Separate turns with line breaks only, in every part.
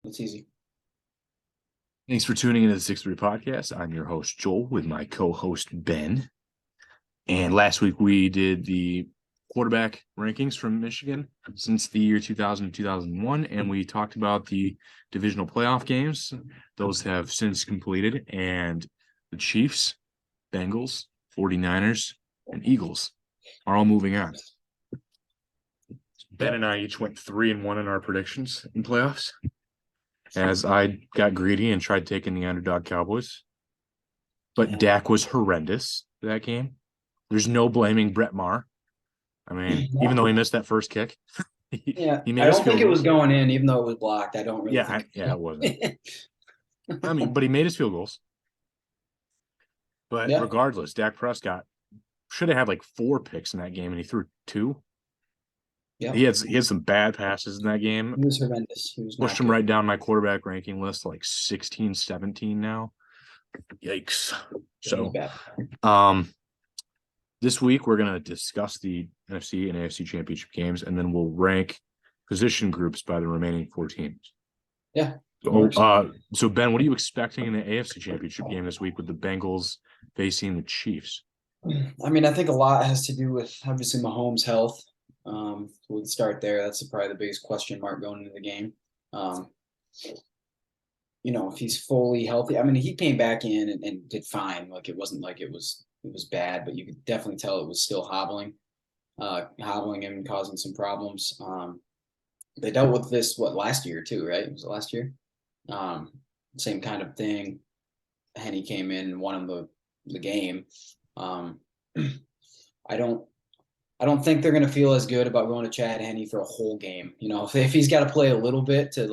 It's easy.
Thanks for tuning into the 6-3 podcast. I'm your host, Joel, with my co-host, Ben. And last week we did the quarterback rankings from Michigan since the year 2000 2001, and we talked about the divisional playoff games. Those have since completed, and the Chiefs, Bengals, 49ers, and Eagles are all moving on. Ben and I each went 3-1 in our predictions in playoffs, as I got greedy and tried taking the underdog Cowboys. But Dak was horrendous that game. There's no blaming Brett Maher. I mean, even though he missed that first kick, he made
I
his
don't think
field
it was
goals.
going in, even though it was blocked. I don't really think.
It wasn't. I mean, but he made his field goals. But
Yeah,
regardless, Dak Prescott should have had like 4 picks in that game, and he threw 2.
yeah.
He had some bad passes in that game.
He was horrendous. He was
Pushed
not
him
good.
right down my quarterback ranking list, like 16, 17 now. Yikes.
He was
So,
bad.
this week we're going to discuss the NFC and AFC championship games, and then we'll rank position groups by the remaining 4 teams.
Yeah.
So Ben, what are you expecting in the AFC championship game this week with the Bengals facing the Chiefs?
I mean, I think a lot has to do with obviously Mahomes' health. We'll start there. That's probably the biggest question mark going into the game. If he's fully healthy, I mean, he came back in and did fine. Like it wasn't like it was bad, but you could definitely tell it was still hobbling him and causing some problems. They dealt with this last year too, right? Was it last year? Um, Same kind of thing. Henny came in and won him the game. Um, I don't think they're gonna feel as good about going to Chad Henne for a whole game. If he's got to play a little bit to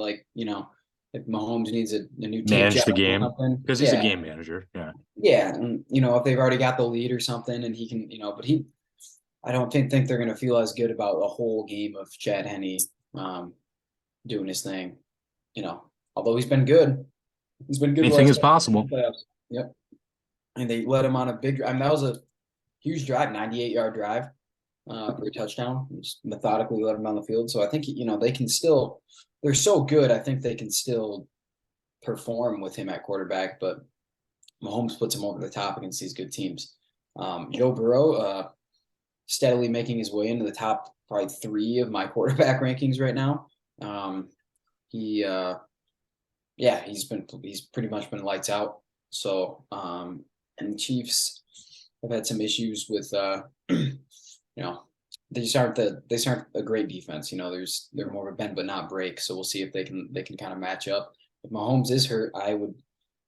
if Mahomes needs a new tape
Manage
job
the
or
game
something,
because he's a game manager. Yeah.
yeah, and if they've already got the lead or something, and he can, I don't think they're gonna feel as good about a whole game of Chad Henne doing his thing. Although he's been good. He's been good the
Anything
last
is
couple
possible.
of playoffs. Yep. And they let him on a big drive. I mean, that was a huge drive, 98-yard drive for a touchdown. Just methodically let him on the field. So I think, they can still, they're so good. I think they can still perform with him at quarterback, but Mahomes puts him over the top against these good teams. Joe Burrow, steadily making his way into the top probably 3 of my quarterback rankings right now. He, he's pretty much been lights out. So, and the Chiefs have had some issues with, they just aren't a great defense. They're more of a bend but not break. So we'll see if they can kind of match up. If Mahomes is hurt,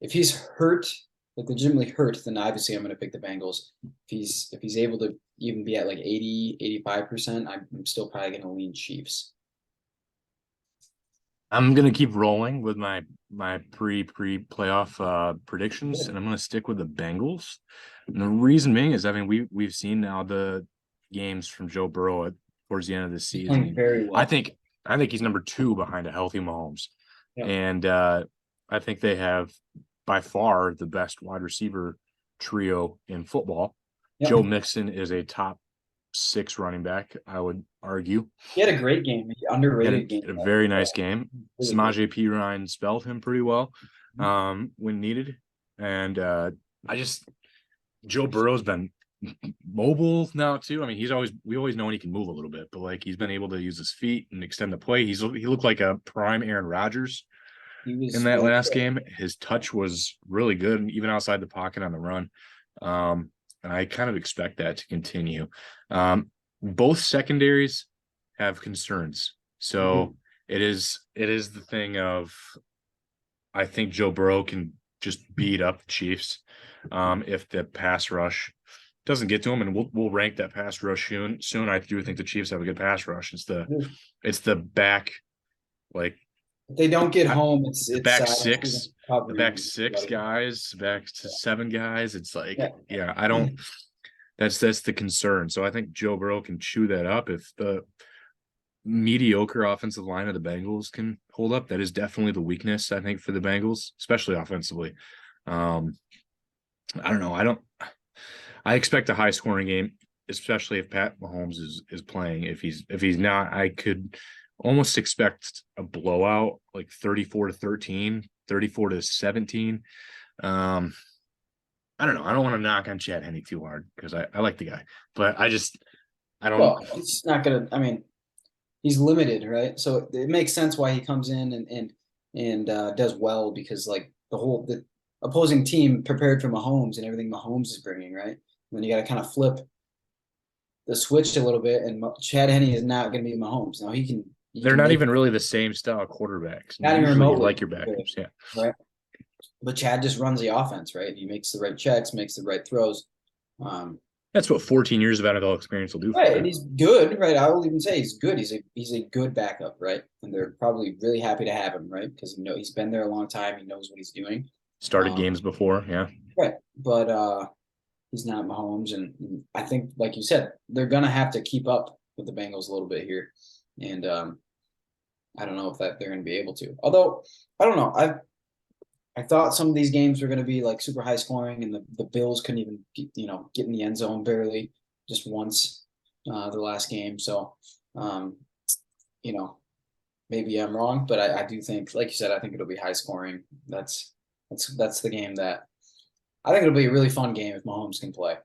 if he's hurt, like legitimately hurt, then obviously I'm going to pick the Bengals. If he's able to even be at like 80, 85%, I'm still probably going to lean Chiefs.
I'm gonna keep rolling with my playoff predictions, and I'm gonna stick with the Bengals. And the reason being is, I mean, we've seen now the games from Joe Burrow towards the end of the
He's playing
season.
very well.
I think he's number 2 behind a healthy Mahomes,
Yeah.
and I think they have by far the best wide receiver trio in football.
Yeah.
Joe Mixon is a top 6 running back, I would argue.
He had a great game, underrated game.
A very nice game.
Really
Samaje Perine spelled him pretty well when needed. And Joe Burrow's been mobile now too. I mean, we always know he can move a little bit, but like he's been able to use his feet and extend the play. He looked like a prime Aaron Rodgers in that
really
last
good.
game. His touch was really good, even outside the pocket on the run. And I kind of expect that to continue. Both secondaries have concerns. So it is the thing of, I think Joe Burrow can just beat up the Chiefs if the pass rush doesn't get to him, and we'll rank that pass rush soon. I do think the Chiefs have a good pass rush. It's the back, like,
if they don't get home, it's
back
six,
guys, back to 7 guys. It's like, I don't. That's the concern. So I think Joe Burrow can chew that up if the mediocre offensive line of the Bengals can hold up. That is definitely the weakness, I think, for the Bengals, especially offensively. I don't know. I expect a high scoring game, especially if Pat Mahomes is playing. If he's not, I could almost expect a blowout, like 34-13, 34-17. I don't know. I don't want to knock on Chad Henne too hard because I like the guy, but I don't.
Well, it's not gonna. I mean, he's limited, right? So it makes sense why he comes in and does well because like the opposing team prepared for Mahomes and everything Mahomes is bringing, right? And then you got to kind of flip the switch a little bit, and Chad Henne is not going to be Mahomes. Now he
They're
can
not
make
even really the same style quarterbacks.
not even
Usually you
remotely
like your backups, yeah.
right. But Chad just runs the offense, right? He makes the right checks, makes the right throws. Um,
That's what 14 years of NFL experience will do for
right, and
you.
he's good, right? I will even say he's good. He's a good backup, right? And they're probably really happy to have him, right? Because he's been there a long time. He knows what he's doing.
Started
Um,
games before, yeah.
right, but he's not Mahomes, and I think, like you said, they're gonna have to keep up with the Bengals a little bit here, and I don't know if that they're gonna be able to. Although I don't know, I thought some of these games were going to be like super high scoring, and the Bills couldn't even get in the end zone barely, just once the last game. So, um, you know, maybe I'm wrong, but I do think, like you said, I think it'll be high scoring. That's the game that I think it'll be a really fun game if Mahomes can play.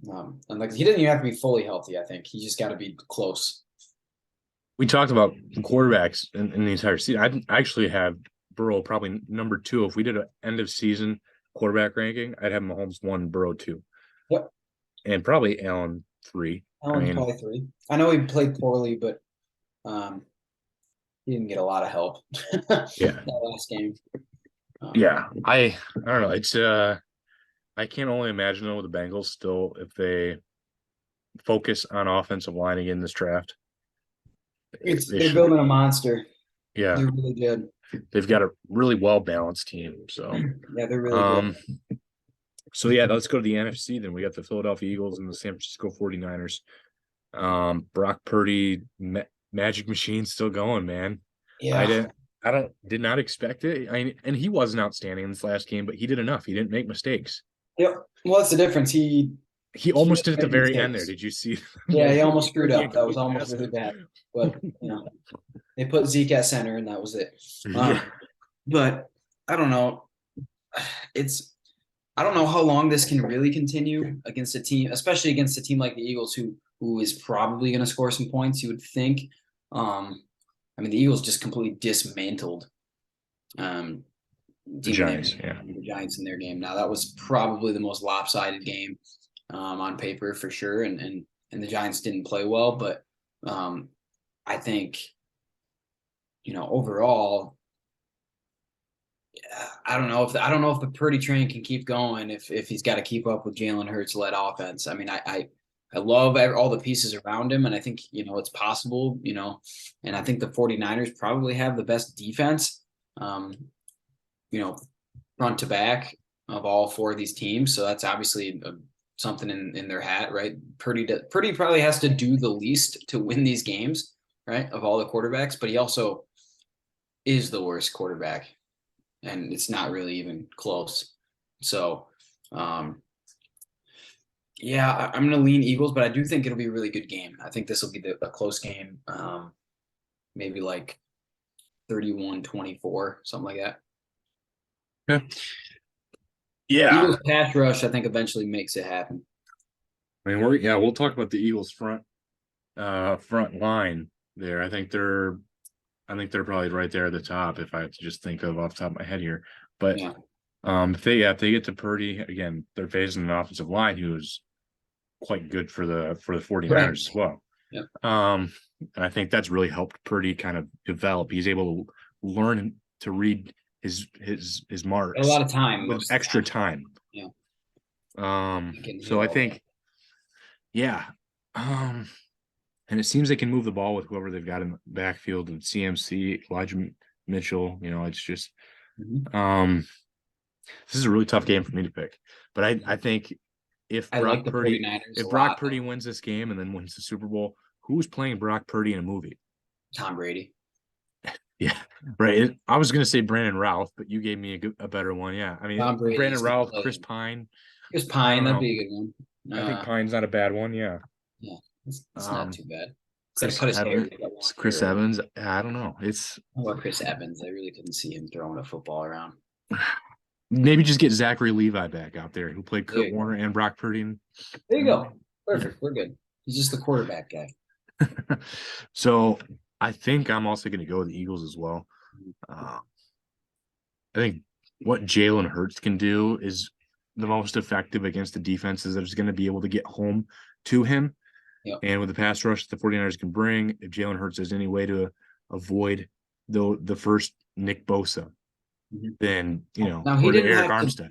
And like he doesn't even have to be fully healthy. I think he just got to be close.
We talked about quarterbacks in the entire season. I actually have Burrow probably number 2. If we did an end of season quarterback ranking, I'd have Mahomes 1, Burrow 2.
Yep,
And probably Allen 3.
Allen's probably 3. I know he played poorly, but um, he didn't get a lot of help
Yeah.
that last game.
Yeah. I don't know. It's I can't only imagine though with the Bengals still if they focus on offensive line again this draft.
They're building a monster.
Yeah.
They're really good.
They've got a really well balanced team. So
yeah, they're really good.
So yeah, let's go to the NFC. Then we got the Philadelphia Eagles and the San Francisco 49ers. Brock Purdy, magic machine still going, man.
Yeah.
I did not expect it. And he wasn't outstanding in this last game, but he did enough. He didn't make mistakes.
Yep. Well, that's the difference. He
almost did at the very
mistakes.
end there. Did you see?
Yeah, he almost screwed up. That was almost really bad. But they put Zeke at center, and that was it.
Yeah.
But I don't know. I don't know how long this can really continue against a team, especially against a team like the Eagles, who is probably going to score some points. You would think. I mean, the Eagles just completely dismantled
the Giants.
The Giants in their game. Now that was probably the most lopsided game on paper for sure, and the Giants didn't play well, but I think overall. I don't know if the Purdy train can keep going if he's got to keep up with Jalen Hurts led offense. I mean, I love all the pieces around him, and I think it's possible. And I think the 49ers probably have the best defense. Front to back of all 4 of these teams. So that's obviously something in their hat, right? Purdy probably has to do the least to win these games, right? Of all the quarterbacks, but he also is the worst quarterback. And it's not really even close. So, yeah, I'm going to lean Eagles, but I do think it'll be a really good game. I think this will be a close game, maybe like 31-24, something like that.
Yeah.
Eagles pass rush, I think, eventually makes it happen.
I mean, we'll talk about the Eagles front line there. I think they're probably right there at the top if I have to just think of off the top of my head here. But
yeah.
If they get to Purdy again, they're facing an offensive line who's quite good for the 49ers as well.
Yeah.
And I think that's really helped Purdy kind of develop. He's able to learn to read his marks.
A lot of time.
With extra time.
Yeah.
So I think, yeah. And it seems they can move the ball with whoever they've got in the backfield and CMC, Elijah Mitchell. It's just this is a really tough game for me to pick. But I think if Brock Purdy wins this game and then wins the Super Bowl, who's playing Brock Purdy in a movie?
Tom Brady.
Yeah, right. I was going to say Brandon Routh, but you gave me a better one. Yeah, I mean Brandon Routh, Chris Pine.
Chris Pine, that'd be a good one.
I think Pine's not a bad one. Yeah.
Yeah, it's not too bad. Gotta cut his hair. He's got long
Chris
hair.
Evans. I don't know. It's
How about Chris Evans? I really couldn't see him throwing a football around.
maybe just get Zachary Levi back out there, who played
There
Kurt
you go.
Warner and Brock Purdy. And,
There you go. Perfect. We're good. He's just the quarterback guy.
So I think I'm also going to go with the Eagles as well. I think what Jalen Hurts can do is the most effective against the defenses that is going to be able to get home to him.
Yep.
And with the pass rush the 49ers can bring, if Jalen Hurts has any way to avoid the first Nick Bosa, then,
Now, he
or the
didn't
Eric
have to-
Armstead.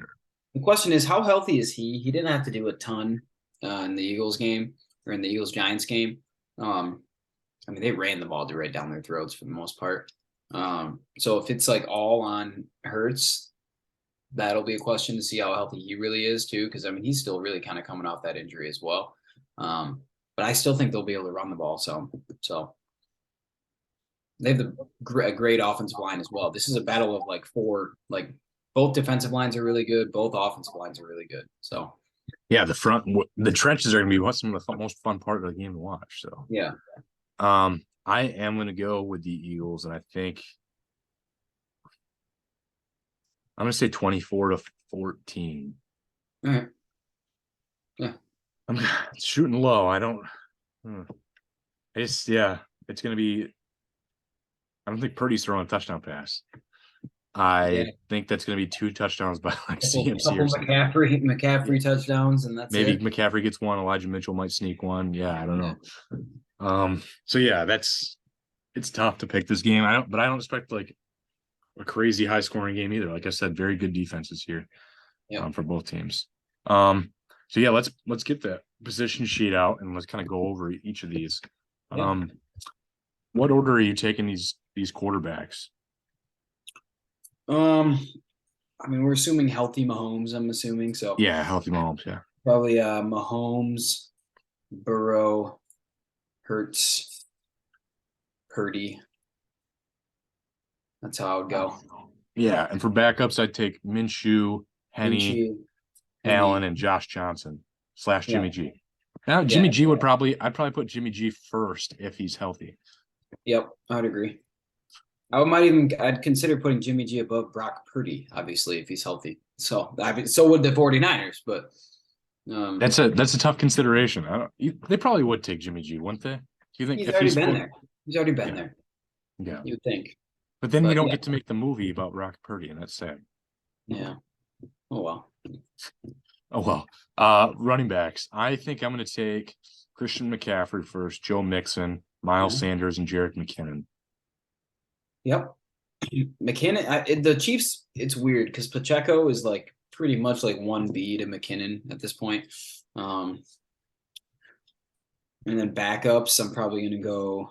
The question is, how healthy is he? He didn't have to do a ton in the Eagles game or in the Eagles Giants game. I mean, they ran the ball right down their throats for the most part. So if it's like all on Hurts, that'll be a question to see how healthy he really is too. Because I mean, he's still really kind of coming off that injury as well. But I still think they'll be able to run the ball. So they have a great offensive line as well. This is a battle of like four, like both defensive lines are really good. Both offensive lines are really good. So
Yeah, the trenches are going to be some of the most fun part of the game to watch. So
yeah.
I am going to go with the Eagles, and I think I'm going to say 24-14.
All right. Yeah.
I'm shooting low. I don't. It's going to be. I don't think Purdy's throwing a touchdown pass. I think that's going to be 2 touchdowns by like CMC or something.
McCaffrey touchdowns, and that's
Maybe
it.
McCaffrey gets one. Elijah Mitchell might sneak one. Yeah, I don't know. So yeah, it's tough to pick this game. I don't expect like a crazy high scoring game either. Like I said, very good defenses here for both teams. So yeah, let's get that position sheet out and let's kind of go over each of these. What order are you taking these quarterbacks?
I mean, we're assuming healthy Mahomes, I'm assuming. So
Yeah, healthy Mahomes, yeah.
probably Mahomes, Burrow, Hurts, Purdy. That's how I would go.
Yeah, and for backups, I'd take Minshew, Henny, Allen, and Josh Johnson / Jimmy G. Now, Jimmy G I'd probably put Jimmy G first if he's healthy.
Yep, I'd agree. I'd consider putting Jimmy G above Brock Purdy, obviously, if he's healthy. So so would the 49ers, but
that's a tough consideration. They probably would take Jimmy G, wouldn't they? Do you think
he's already been there? He's already been there.
Yeah.
You would think.
But then you don't get to make the movie about Brock Purdy, and that's sad.
Yeah. Oh well.
Oh well. Running backs. I think I'm gonna take Christian McCaffrey first, Joe Mixon, Miles Sanders, and Jerick McKinnon.
Yep. McKinnon, the Chiefs, it's weird because Pacheco is like pretty much like 1B to McKinnon at this point. And then backups, I'm probably going to go.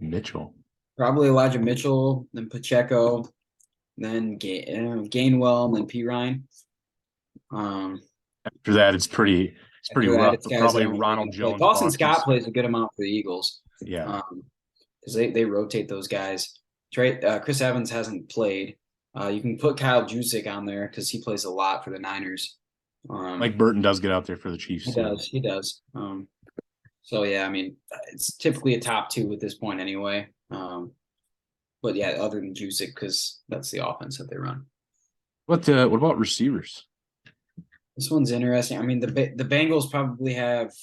Mitchell.
Probably Elijah Mitchell, then Pacheco, then Gainwell, and then P. Ryan.
After that, it's pretty rough. Probably Ronald Jones.
Dawson Scott plays a good amount for the Eagles.
Yeah.
Because they rotate those guys. Chris Evans hasn't played. You can put Kyle Juszczyk on there because he plays a lot for the Niners.
Mike Burton does get out there for the Chiefs.
He does. So yeah, I mean, it's typically a top 2 at this point anyway. But yeah, other than Juszczyk, because that's the offense that they run.
What about receivers?
This one's interesting. I mean, the Bengals probably have.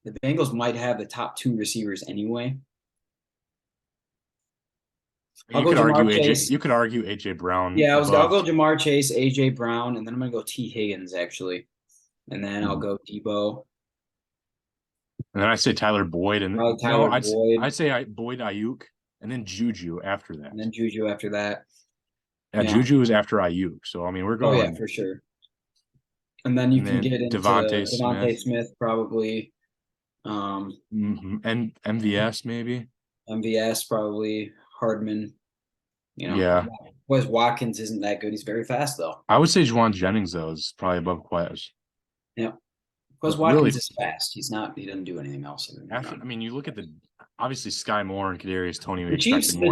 The Bengals might have the top 2 receivers anyway.
You could argue AJ Brown.
Yeah, I'll go Jamar Chase, AJ Brown, and then I'm gonna go T. Higgins actually, and then I'll go Debo.
And then I say Tyler Boyd, and
Boyd.
I'd say Boyd Ayuk, and then Juju after that.
And then Juju after that.
Yeah, Juju is after Ayuk, so I mean we're going.
Oh yeah, for sure. And then you can get into Devontae Smith probably.
And MVS maybe.
MVS probably. Hardman.
Yeah.
Wes Watkins isn't that good. He's very fast though.
I would say Juwan Jennings though is probably above Quez.
Yeah. Wes Watkins is fast. He doesn't do anything else.
I mean, you look at obviously Sky Moore and Kadarius Toney.
The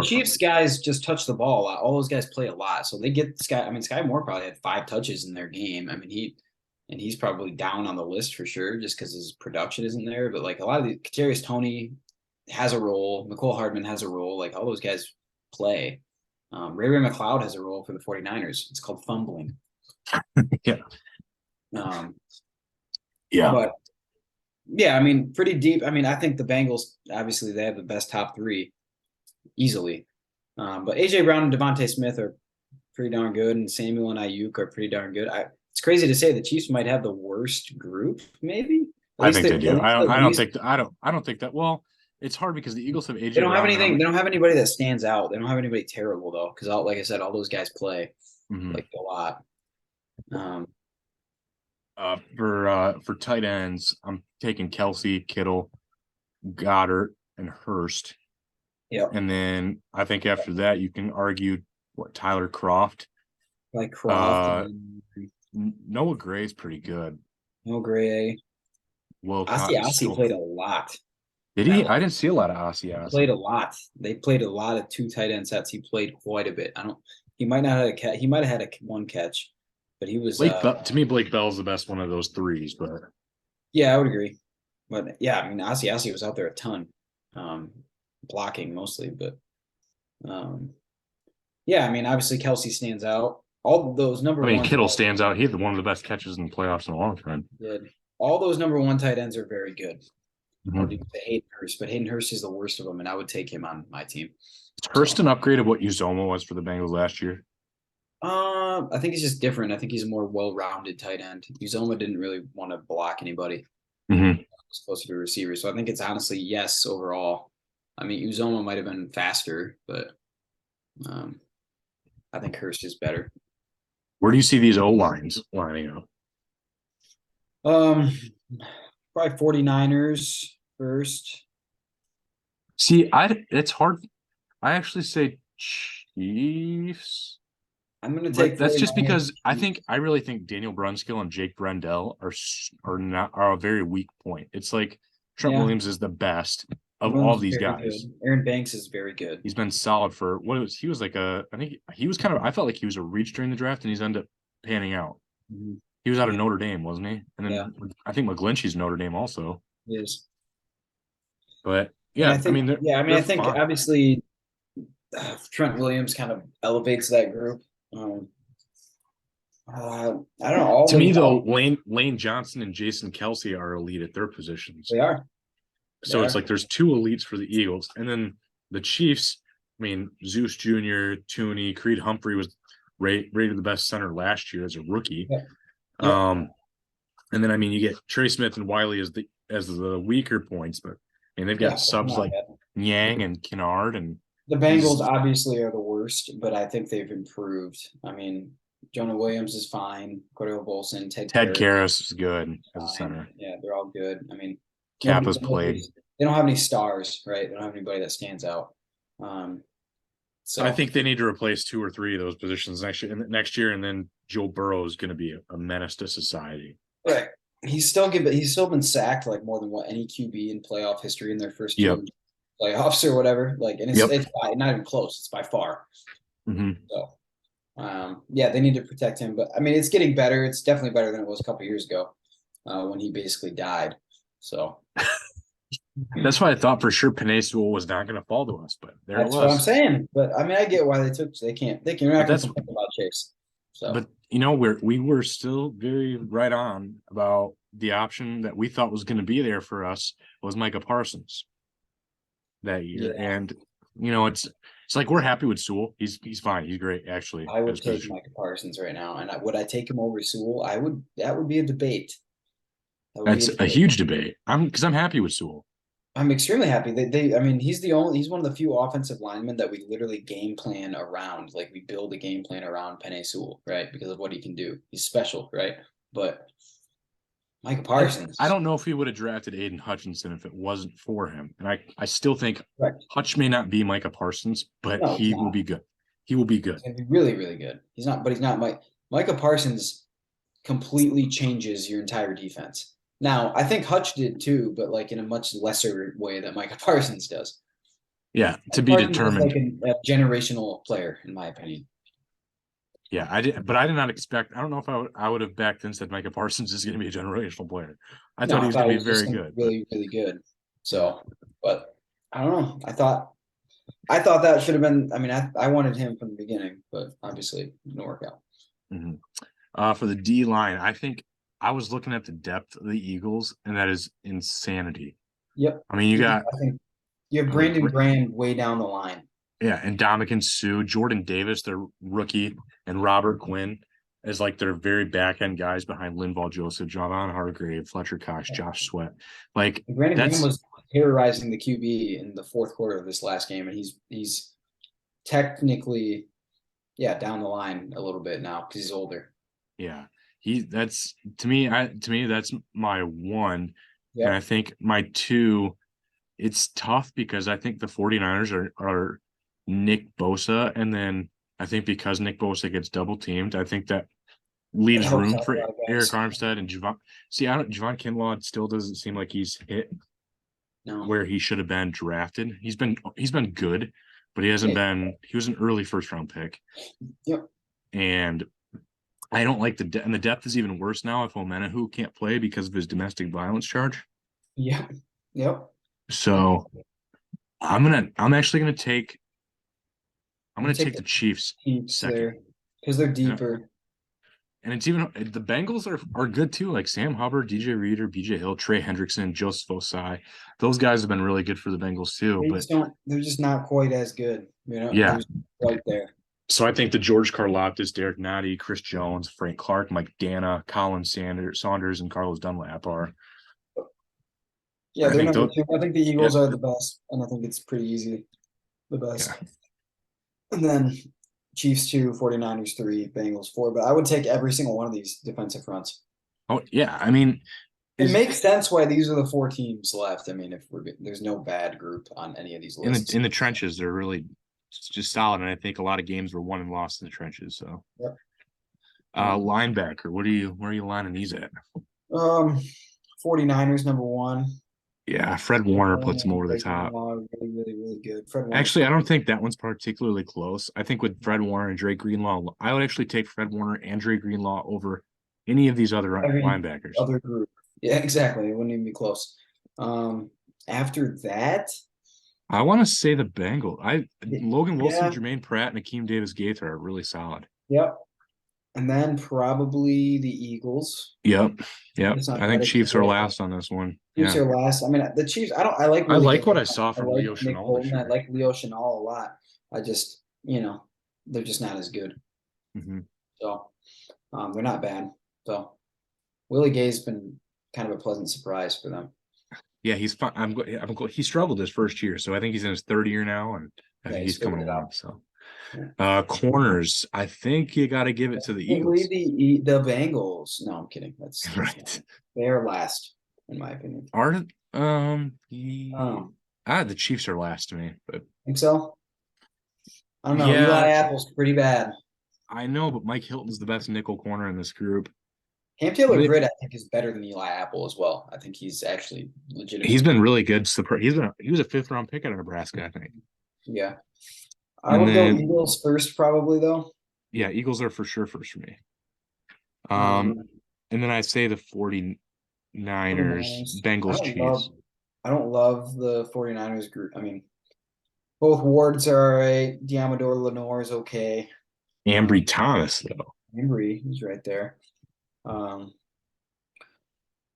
Chiefs guys just touch the ball a lot. All those guys play a lot, so they get Sky. I mean, Sky Moore probably had 5 touches in their game. I mean, and he's probably down on the list for sure, just because his production isn't there. But like a lot of the Kadarius Toney has a role, McCole Hardman has a role, like all those guys play. Ray McLeod has a role for the 49ers. It's called fumbling.
Yeah.
Um,
Yeah.
but yeah, I mean, pretty deep. I mean, I think the Bengals, obviously, they have the best top three easily. But AJ Brown and Devontae Smith are pretty darn good, and Samuel and Ayuk are pretty darn good. It's crazy to say the Chiefs might have the worst group, maybe. At
I
least
think they do. I don't
least,
think I don't think that. Well, it's hard because the Eagles have AJ
they don't have
Brown
anything.
now.
They don't have anybody that stands out. They don't have anybody terrible though, because like I said, all those guys play
Mhm.
like a lot.
For tight ends, I'm taking Kelsey, Kittle, Goddard, and Hurst.
Yeah,
And then I think after that you can argue what Tyler Croft.
like Croft,
Noah Gray's pretty good.
No Gray.
Will Cotton's
Asi
still
played a lot.
Did he? I didn't see a lot of Asiasi.
Played a lot. They played a lot of two tight end sets. He played quite a bit. I don't. He might not have a catch. He might have had one catch, but he was.
To me, Blake Bell's the best one of those threes. But
yeah, I would agree. But yeah, I mean, Asi was out there a ton, blocking mostly. But yeah, I mean, obviously Kelsey stands out. All those number one.
Kittle stands out. He had one of the best catches in the playoffs in a long time.
Did all those number one tight ends are very good.
Mm-hmm.
I would say Hayden Hurst, but Hayden Hurst is the worst of them, and I would take him on my team.
Is Hurst an upgrade of what Uzoma was for the Bengals last year?
I think he's just different. I think he's a more well-rounded tight end. Uzoma didn't really want to block anybody.
Mm-hmm.
He's closer to a receiver, so I think it's honestly yes overall. I mean, Uzoma might have been faster, but I think Hurst is better.
Where do you see these O lines lining up?
Probably 49ers first.
See, it's hard. I actually say Chiefs.
I'm going to take.
That's just because I really think Daniel Brunskill and Jake Brendel are a very weak point. It's like Trent Williams is the best of all these guys.
Good. Aaron Banks is very good.
He's been solid for he was like I think he was I felt like he was a reach during the draft, and he's ended up panning out. Mm-hmm. He was out of Notre Dame, wasn't he? And then I think McGlinchey's Notre Dame also.
He is.
But yeah, I think
obviously Trent Williams kind of elevates that group. I don't know.
To me, though, Lane Johnson and Jason Kelsey are elite at their positions.
They are.
So it's like there's two elites for the Eagles. And then the Chiefs, I mean, Zeus Jr., Tooney, Creed Humphrey was rated the best center last year as a rookie. Yeah. And then, I mean, you get Trey Smith and Wiley as the weaker points, but I mean, they've got subs like Yang and Kennard. And
the Bengals obviously are the worst, but I think they've improved. I mean, Jonah Williams is fine. Cordell Bolson, Ted
Karras is good as a center.
Yeah, they're all good. I mean,
Kappa's played.
They don't have any stars, right? They don't have anybody that stands out.
So I think they need to replace 2 or 3 of those positions next year, and then Joe Burrow is going to be a menace to society.
Right. He's still been sacked like more than any QB in playoff history in their first two playoffs or whatever. Like, and it's not even close. It's by far.
Mm-hmm.
So, they need to protect him. But I mean, it's getting better. It's definitely better than it was a couple years ago when he basically died. So.
That's why I thought for sure Penei Sewell was not going to fall to us, but
that's what I'm saying. But I mean, I get why they can not complain about Chase. So.
But we were still very right on about the option that we thought was going to be there for us was Micah Parsons that year, and it's like we're happy with Sewell. He's fine. He's great, actually.
I would take Micah Parsons right now, and would I take him over Sewell? I would. That would be a debate.
That's a huge debate. I'm happy with Sewell.
I'm extremely happy. I mean, he's one of the few offensive linemen that we literally game plan around. Like, we build a game plan around Penei Sewell, right? Because of what he can do. He's special, right? But Micah Parsons.
I don't know if he would have drafted Aiden Hutchinson if it wasn't for him. And I still think Hutch may not be Micah Parsons, but he will be good. He will be good.
He's going to be really, really good. He's not Micah Parsons completely changes your entire defense. Now, I think Hutch did too, but like in a much lesser way than Micah Parsons does.
Yeah, to be determined.
Like a generational player, in my opinion.
Yeah, I did, but I did not expect. I don't know if I would have backed then said Micah Parsons is going to be a generational player. I
No,
thought he
I
was
thought
going
he
to be
was just
very
gonna be
good, but
really, really good.
yeah.
So, but I don't know. I thought that should have been. I mean, I wanted him from the beginning, but obviously it didn't work out.
Mhm. For the D line, I think I was looking at the depth of the Eagles, and that is insanity.
Yep.
I mean, you got
I think you have
uh,
Brandon
Gr-
Graham way down the line.
yeah, and Dominican Sue, Jordan Davis, their rookie, and Robert Quinn as like their very back end guys behind Linval Joseph, Javon Hargrave, Fletcher Cox, Josh Sweat. Like
Brandon Graham
that's
was terrorizing the QB in the fourth quarter of this last game, and he's technically, yeah, down the line a little bit now because he's older.
yeah. That's to me that's my one. And I
Yep.
think my two, it's tough because I think the 49ers are Nick Bosa, and then I think because Nick Bosa gets double teamed, I think that
It
leaves
helps
room
out a
for
lot of
Eric
guys.
Armstead and Javon. See, I don't Javon Kinlaw still doesn't seem like he's hit
No.
where he should have been drafted. He's been good, but he hasn't
Yeah.
been. He was an early first round pick,
Yep.
and I don't like and the depth is even worse now if Omenahu can't play because of his domestic violence charge.
Yep. Yep.
So I'm actually gonna take I'm
I'm gonna
gonna
take
take
the
the Chiefs
Chiefs
second.
there because they're
Yeah.
deeper.
And it's even the Bengals are good too, like Sam Hubbard, DJ Reader, BJ Hill, Trey Hendrickson, Joseph Osai. Those guys have been really good for the Bengals too.
They
But
just don't. They're just not quite as good. They're
yeah,
just right there.
so I think the George Karlaftis, Derek Nottie, Chris Jones, Frank Clark, Mike Dana, Colin Saunders, and Carlos Dunlap are.
Yeah,
I
they're
think
number
those.
two. I think the
Yeah,
Eagles are the best, and I think it's pretty easy, the
yeah.
best. And then Chiefs two, 49ers three, Bengals four. But I would take every single one of these defensive fronts.
Oh yeah. I mean,
It
is
makes sense why these are the four teams left. I mean, if there's no bad group on any of these
in the
lists.
in the trenches, they're really just solid, and I think a lot of games were won and lost in the trenches. So,
Yep.
linebacker, where are you lining these at?
Um, 49ers number one.
Yeah, Fred Warner puts them over the top.
Really, really, really good. Fred Warner's
Actually, I don't think that one's particularly close. I think with Fred Warner and Dre Greenlaw, I would actually take Fred Warner and Dre Greenlaw over any of these other
every
linebackers.
other group. Yeah, exactly. It wouldn't even be close. After that,
I want to say the Bengals. Logan Wilson,
yeah,
Jermaine Pratt, and Akeem Davis Gaither are really solid.
yep. And then probably the Eagles.
Yep. Yep.
It's not
I think
bad.
Chiefs are last on this one.
Chiefs
Yeah.
are last. I mean, the Chiefs. I don't. I like
I
Willie
like
Gay.
what I saw
I
from
like
Leo
Nick
Chenal this
Bolton. I
year.
like Leo Chenal a lot. I just, they're just not as good.
Mm-hmm.
So, they're not bad. So, Willie Gay's been kind of a pleasant surprise for them.
Yeah, he's fine. He struggled his first year, so I think he's in his third year now, and I
Yeah,
think
he's
he's coming
figured it
along.
out.
So,
Yeah.
corners, I think you got to give it to the
Probably
Eagles.
the Bengals. No, I'm kidding.
Right.
They're last, in my opinion.
Are
Um,
the Chiefs are last to me, but
think so. I don't know. Eli
yeah,
Apple's pretty bad.
I know, but Mike Hilton's the best nickel corner in this group.
Cam Taylor
They-
Britt, I think, is better than Eli Apple as well. I think he's actually legitimate.
He's been really good. He was a fifth round pick out of Nebraska, I think.
Yeah. I
And
would go
then
Eagles first, probably, though.
yeah, Eagles are for sure first for me.
Um,
And then I say the 49ers,
49ers.
Bengals, Chiefs.
I don't love the 49ers group. I mean, both Wards are all right. Diamador Lenore is okay.
Ambry Thomas, though.
Embry, he's right there. And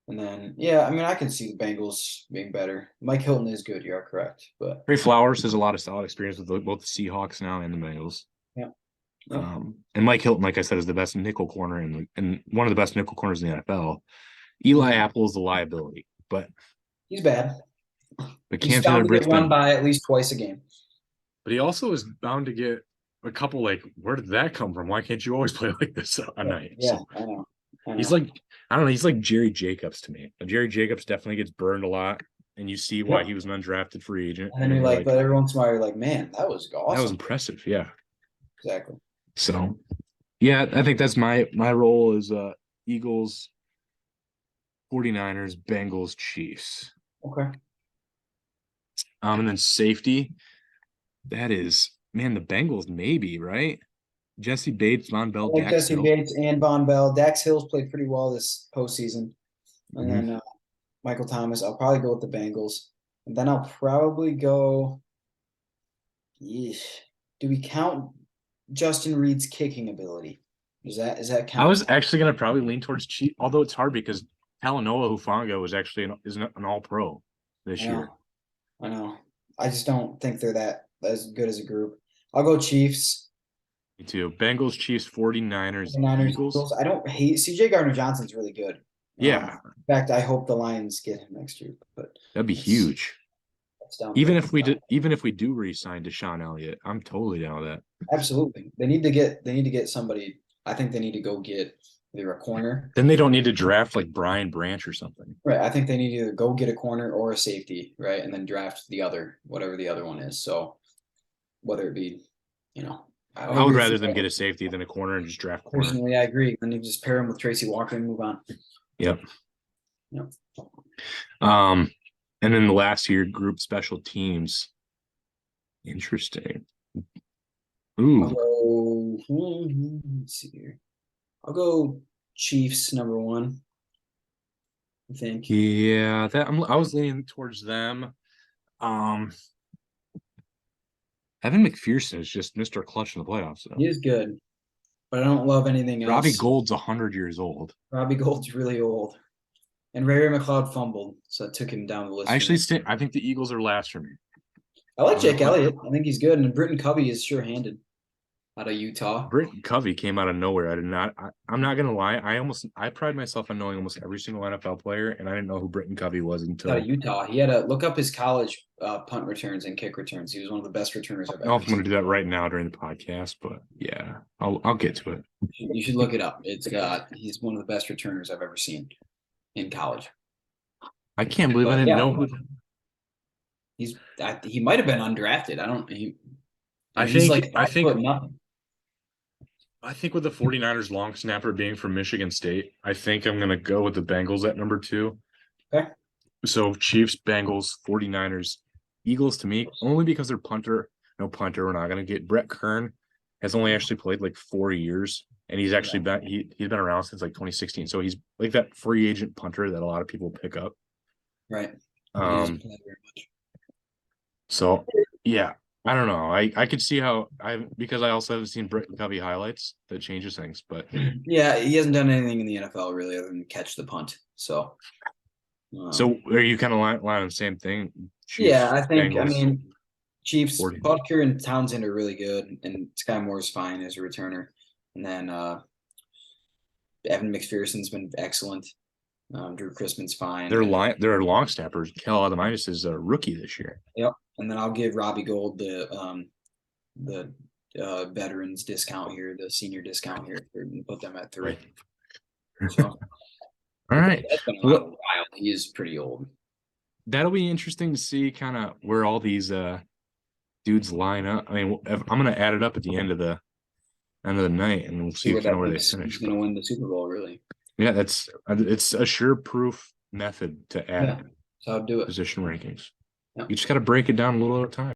then, yeah, I mean, I can see the Bengals being better. Mike Hilton is good. You're correct, but
Trey Flowers has a lot of solid experience with both the Seahawks now and the Bengals.
yeah, yeah.
And Mike Hilton, like I said, is the best nickel corner and one of the best nickel corners in the NFL. Eli Apple is the liability, but
He's bad.
Cam
He's
Taylor
bound to
Britt's
get run
been,
by at least twice a game.
but he also is bound to get a couple. Like, where did that come from? Why can't you always play like this a night?
Yeah,
So
I know.
he's like, I don't know. He's like Jerry Jacobs to me. Jerry Jacobs definitely gets burned a lot, and you see why he was an undrafted free agent.
And then you're like, but every once in a while, you're like, man, that was awesome.
That was impressive. Yeah.
Exactly.
So, yeah, I think that's my role is Eagles, 49ers, Bengals, Chiefs.
Okay.
And then safety, that is, man, the Bengals maybe, right? Jesse Bates, Von Bell,
I like
Dax
Jesse
Hill.
Bates and Von Bell. Dax Hill's played pretty well this postseason. And
Mhm.
then Michael Thomas. I'll probably go with the Bengals. And then I'll probably go. Yeesh. Do we count Justin Reed's kicking ability? Is that
I
count?
was actually gonna probably lean towards Chief, although it's hard because Talanoa Hufanga was actually an all pro
I
this year.
know. I know. I just don't think they're that as good as a group. I'll go Chiefs.
Me too. Bengals, Chiefs, 49ers,
Niners,
Eagles.
Eagles. I don't hate CJ Gardner Johnson's really good.
Yeah,
In fact, I hope the Lions get him next year, but
that'd be
that's
huge.
that's down
Even
the
if we did, even if we do re-sign Deshaun Elliott, I'm totally down with that.
absolutely. They need to get somebody. I think they need to go get either a corner.
Then they don't need to draft like Brian Branch or something.
Right. I think they need to either go get a corner or a safety, right? And then draft the other, whatever the other one is. So whether it be, you know,
I would
maybe
rather them get a safety than a corner and just draft corner.
personally I agree. Then you just pair him with Tracy Walker and move on.
Yep.
Yep.
And then the last year group special teams. Interesting.
I'll
Ooh.
go, let's see here. I'll go Chiefs number one. I think.
Yeah, I was leaning towards them. Evan McPherson is just Mr. Clutch in the playoffs, though.
He is good, but I don't love anything
Robbie
else.
Gold's 100 years old.
Robbie Gold's really old. And Ray McLeod fumbled, so it took him down the list.
I think the Eagles are last for me.
I like Jake Elliott. I think he's good. And Britton Covey is sure-handed out of Utah.
Britton Covey came out of nowhere. I'm not gonna lie. I pride myself on knowing almost every single NFL player, and I didn't know who Britton Covey was until
Out of Utah. He had to look up his college punt returns and kick returns. He was one of the best returners I've
I don't know
ever
if I'm gonna
seen.
do that right now during the podcast, but yeah, I'll get to it.
You should look it up. He's one of the best returners I've ever seen in college.
I can't believe I
But
didn't
yeah.
know who.
He might have been undrafted. I don't.
I
he's
think
like
I
5
think
foot nothing.
I think with the 49ers long snapper being from Michigan State, I think I'm gonna go with the Bengals at number 2.
Okay.
So Chiefs, Bengals, 49ers, Eagles to me, only because they're punter. No punter, we're not gonna get. Brett Kern has only actually played like 4 years, and he's actually he's been around since like 2016. So he's like that free agent punter that a lot of people pick up.
Right. He doesn't play very much.
So yeah, I don't know. I could see how because I also haven't seen Britton Covey highlights that changes things, but
Yeah, he hasn't done anything in the NFL really other than catch the punt. So
are you kind of line on the same thing? Chiefs,
yeah, I think
Bengals,
I mean Chiefs,
40.
Butker and Townsend are really good, and Sky Moore's fine as a returner. And then Evan McPherson's been excellent. Drew Chrisman's fine.
They're long snappers. Kel Adamitis is a rookie this year.
Yep. And then I'll give Robbie Gold the veterans discount here, the senior discount here, and put them at 3. So
All right.
that's been a while. He is pretty old.
That'll be interesting to see kind of where all these dudes line up. I mean, I'm gonna add it up at the end of the night, and we'll see where they finish.
Who's going to win the Super Bowl, really?
Yeah, it's a sure proof method to add
That's how to do it.
position rankings.
Yep.
You just got to break it down a little at a time.